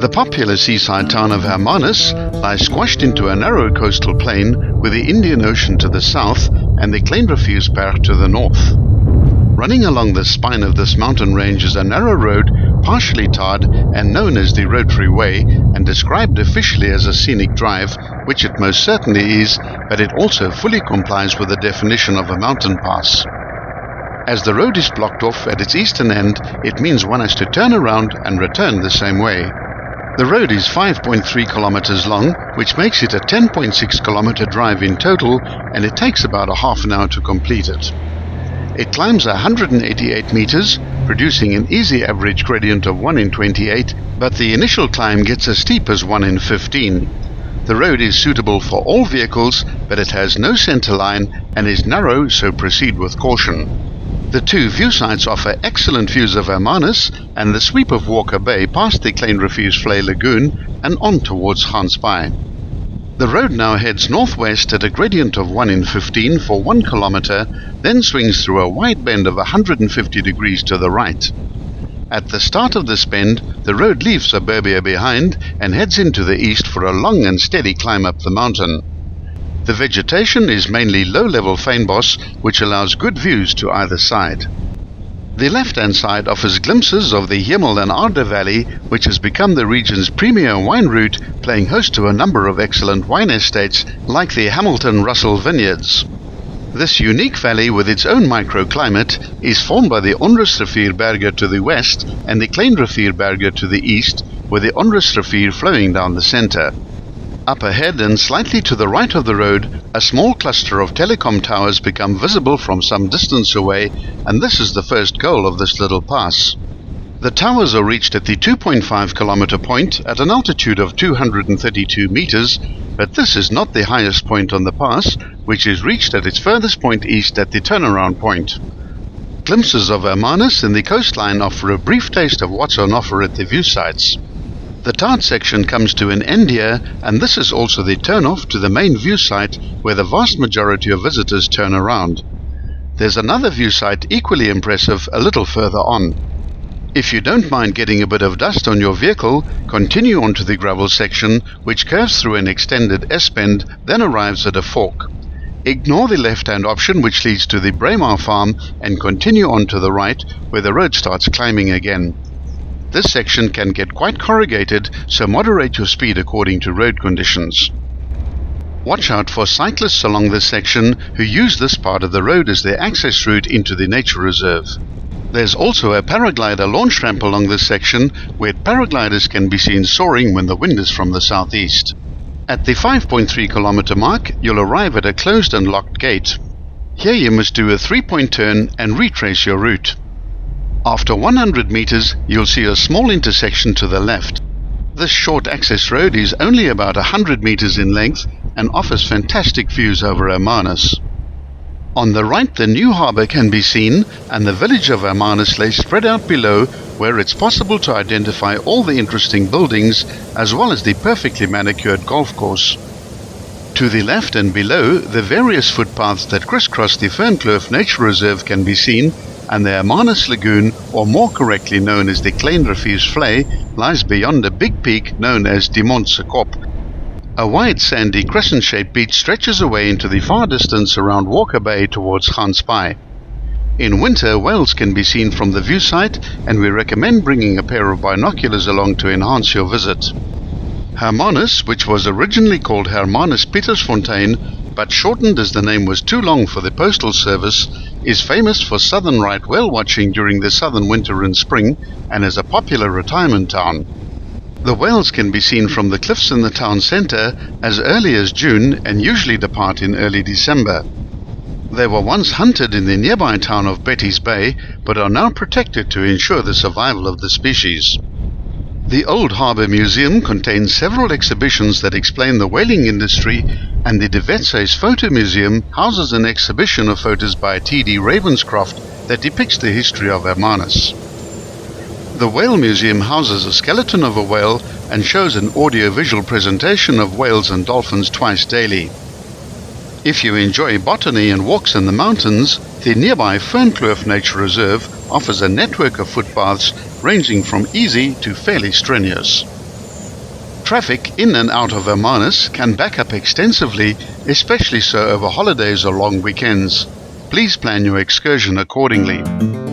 The popular seaside town of Hermanus lies squashed into a narrow coastal plain with the Indian Ocean to the south and the Kleinriviersberg to the north. Running along the spine of this mountain range is a narrow road, partially tarred and known as the Rotary Way, and described officially as a scenic drive, which it most certainly is, but it also fully complies with the definition of a mountain pass. As the road is blocked off at its eastern end, it means one has to turn around and return the same way. The road is 5.3 kilometers long, which makes it a 10.6 kilometer drive in total, and it takes about a half an hour to complete it. It climbs 188 meters, producing an easy average gradient of 1 in 28, but the initial climb gets as steep as 1 in 15. The road is suitable for all vehicles, but it has no center line and is narrow, so proceed with caution. The two view sites offer excellent views of Hermanus and the sweep of Walker Bay past the Kleinriviersvlei Lagoon and on towards Gansbaai. The road now heads northwest at a gradient of 1 in 15 for 1 kilometer, then swings through a wide bend of 150 degrees to the right. At the start of this bend, the road leaves suburbia behind and heads into the east for a long and steady climb up the mountain. The vegetation is mainly low-level fynbos, which allows good views to either side. The left-hand side offers glimpses of the Hemel and Aarde Valley, which has become the region's premier wine route, playing host to a number of excellent wine estates like the Hamilton Russell Vineyards. This unique valley, with its own microclimate, is formed by the Onrusrivierberge to the west and the Kleinriviersberge to the east, with the Onrusrivier flowing down the center. Up ahead and slightly to the right of the road, a small cluster of telecom towers become visible from some distance away, and this is the first goal of this little pass. The towers are reached at the 2.5 kilometer point at an altitude of 232 meters, but this is not the highest point on the pass, which is reached at its furthest point east at the turnaround point. Glimpses of Hermanus and the coastline offer a brief taste of what's on offer at the view sites. The tarred section comes to an end here, and this is also the turn-off to the main view site, where the vast majority of visitors turn around. There's another view site equally impressive a little further on. If you don't mind getting a bit of dust on your vehicle, continue on to the gravel section, which curves through an extended S-bend, then arrives at a fork. Ignore the left-hand option, which leads to the Braemar farm, and continue on to the right, where the road starts climbing again. This section can get quite corrugated, so moderate your speed according to road conditions. Watch out for cyclists along this section who use this part of the road as their access route into the nature reserve. There's also a paraglider launch ramp along this section, where paragliders can be seen soaring when the wind is from the southeast. At the 5.3 kilometer mark, you'll arrive at a closed and locked gate. Here you must do a 3-point turn and retrace your route. After 100 meters, you'll see a small intersection to the left. This short access road is only about 100 meters in length and offers fantastic views over Hermanus. On the right, the new harbour can be seen, and the village of Hermanus lays spread out below, where it's possible to identify all the interesting buildings, as well as the perfectly manicured golf course. To the left and below, the various footpaths that crisscross the Fernkloof Nature Reserve can be seen, and the Hermanus Lagoon, or more correctly known as the Kleinriviersvlei, lies beyond a big peak known as Die Montse Kop. A wide sandy crescent-shaped beach stretches away into the far distance around Walker Bay towards Gansbaai. In winter, whales can be seen from the view site, and we recommend bringing a pair of binoculars along to enhance your visit. Hermanus, which was originally called Hermanus Pietersfontein, but shortened as the name was too long for the postal service, is famous for southern right whale watching during the southern winter and spring, and is a popular retirement town. The whales can be seen from the cliffs in the town centre as early as June and usually depart in early December. They were once hunted in the nearby town of Betty's Bay, but are now protected to ensure the survival of the species. The Old Harbour Museum contains several exhibitions that explain the whaling industry, and the De Wetze's Photo Museum houses an exhibition of photos by T.D. Ravenscroft that depicts the history of Hermanus. The Whale Museum houses a skeleton of a whale and shows an audio-visual presentation of whales and dolphins twice daily. If you enjoy botany and walks in the mountains, the nearby Fernkloof Nature Reserve offers a network of footpaths ranging from easy to fairly strenuous. Traffic in and out of Hermanus can back up extensively, especially so over holidays or long weekends. Please plan your excursion accordingly.